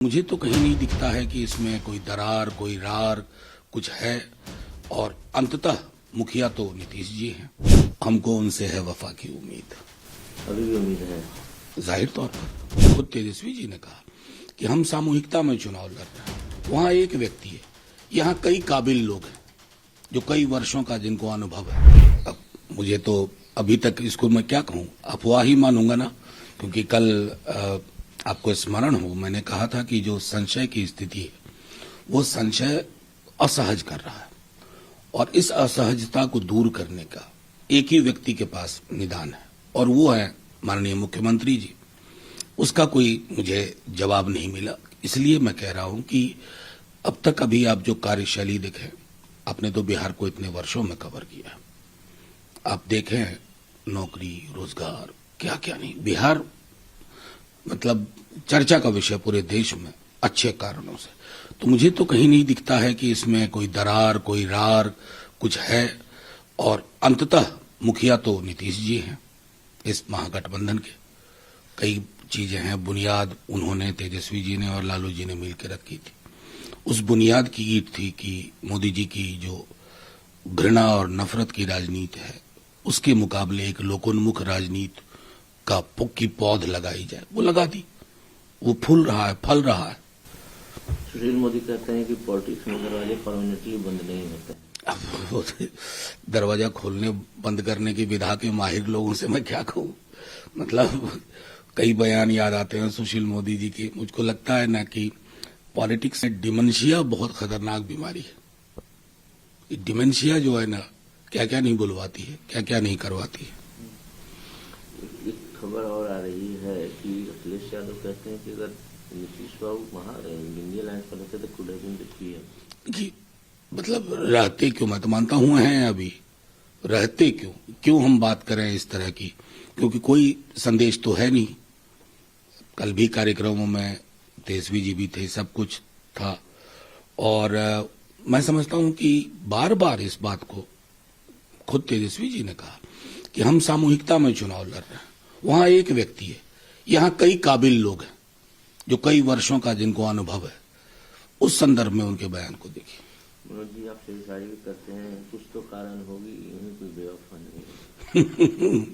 मुझे तो कहीं नहीं दिखता है कि इसमें कोई दरार, कोई रार कुछ है। और अंततः मुखिया तो नीतीश जी हैं। हमको उनसे है वफा की उम्मीद। अभी भी उम्मीद है? जाहिर तौर पर खुद तेजस्वी जी ने कहा कि हम सामूहिकता में चुनाव लड़ रहे हैं। वहां एक व्यक्ति है, यहाँ कई काबिल लोग हैं जो कई वर्षों का जिनको अनुभव है। अब मुझे तो अभी तक इसको मैं क्या कहूं, अफवाह ही मानूंगा ना, क्योंकि कल आपको स्मरण हो मैंने कहा था कि जो संशय की स्थिति है वो संशय असहज कर रहा है, और इस असहजता को दूर करने का एक ही व्यक्ति के पास निदान है, और वो है माननीय मुख्यमंत्री जी। उसका कोई मुझे जवाब नहीं मिला, इसलिए मैं कह रहा हूं कि अब तक अभी आप जो कार्यशैली देखें, आपने तो बिहार को इतने वर्षों में कवर किया, आप देखें नौकरी, रोजगार, क्या क्या नहीं, बिहार मतलब चर्चा का विषय पूरे देश में अच्छे कारणों से। तो मुझे तो कहीं नहीं दिखता है कि इसमें कोई दरार, कोई रार कुछ है। और अंततः मुखिया तो नीतीश जी हैं इस महागठबंधन के। कई चीजें हैं, बुनियाद उन्होंने, तेजस्वी जी ने और लालू जी ने मिलकर रखी थी। उस बुनियाद की ईंट थी कि मोदी जी की जो घृणा और नफरत की राजनीति है उसके मुकाबले एक लोकोन्मुख राजनीति की पौध लगाई जाए। वो लगा दी, वो फूल रहा है, फल रहा है। सुशील मोदी कहते हैं कि पॉलिटिक्स में दरवाजे परमानेंटली बंद नहीं होते। अब दरवाजा खोलने बंद करने की विधा के माहिर लोगों से मैं क्या कहूं, मतलब कई बयान याद आते हैं सुशील मोदी जी के। मुझको लगता है ना कि पॉलिटिक्स में डिमेंशिया बहुत खतरनाक बीमारी है। डिमेंशिया जो है ना, क्या क्या नहीं बुलवाती है, क्या क्या नहीं करवाती है। एक खबर और आ रही है कि अखिलेश यादव कहते हैं कि अगर नीतीश बाबू वहां इंडिया लाइन पर रहते तो कुड हैव बीन डिफीटेड। देखिए, मतलब रहते क्यों, मैं तो मानता हूं हैं, अभी रहते क्यों हम बात करें इस तरह की, क्योंकि कोई संदेश तो है नहीं। कल भी कार्यक्रमों में तेजस्वी जी भी थे, सब कुछ था, और मैं समझता हूं कि बार बार इस बात को खुद तेजस्वी जी ने कहा कि हम सामूहिकता में चुनाव लड़ रहे हैं। वहां एक व्यक्ति है, यहाँ कई काबिल लोग हैं जो कई वर्षों का जिनको अनुभव है। उस संदर्भ में उनके बयान को देखिए। मनोज जी, आप शेरशायरी भी करते हैं, कुछ तो कारण होगी, यही कोई बेवफा नहीं है।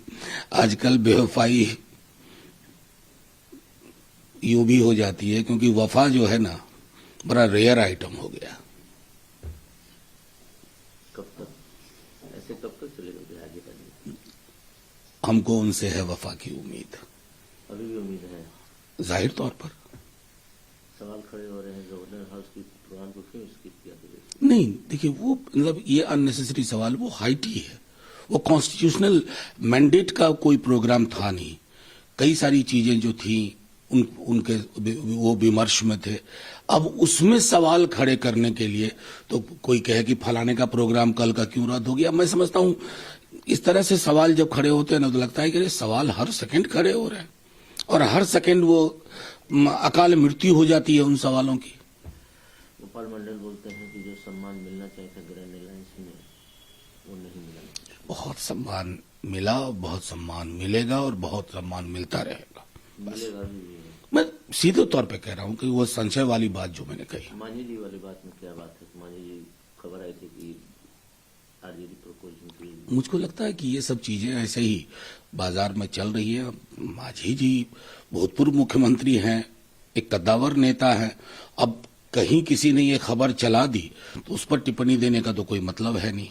आजकल बेवफाई यूं भी हो जाती है, क्योंकि वफा जो है ना बड़ा रेयर आइटम हो गया। कब तक ऐसे, कब तक चलेगा बिहार की राजनीति? हमको उनसे है वफा की उम्मीद। अभी भी उम्मीद है? जाहिर तौर पर। सवाल खड़े हो रहे हैं गवर्नर हाउस की प्रोग्राम को क्यों स्किप किया? नहीं, देखिए, वो मतलब ये अननेसेसरी सवाल, वो हाइटी है, वो कॉन्स्टिट्यूशनल मैंडेट का कोई प्रोग्राम था नहीं। कई सारी चीजें जो थी उनके वो विमर्श में थे। अब उसमें सवाल खड़े करने के लिए तो कोई कहे कि फलाने का प्रोग्राम कल का क्यों रद्द हो गया। मैं समझता हूं इस तरह से सवाल जब खड़े होते हैं ना, तो लगता है कि सवाल हर सेकंड खड़े हो रहे हैं, और हर सेकंड वो अकाल मृत्यु हो जाती है उन सवालों की। गोपाल मंडल बोलते हैं कि जो सम्मान मिलना चाहिए था ग्रैंड अलायंस में, वो नहीं मिला। बहुत सम्मान मिला, बहुत सम्मान मिलेगा, और बहुत सम्मान मिलता रहेगा। मिलेगा भी। मैं सीधे तौर पे कह रहा हूं कि वो संशय वाली बात जो मैंने कही। मांझी जी वाली बात में क्या बात है? मांझी जी खबर आई थी कि आरजेडी प्रपोज। मुझको लगता है कि ये सब चीजें ऐसे ही बाजार में चल रही है। मांझी जी भूतपूर्व मुख्यमंत्री हैं, एक कद्दावर नेता है। अब कहीं किसी ने ये खबर चला दी तो उस पर टिप्पणी देने का तो कोई मतलब है नहीं।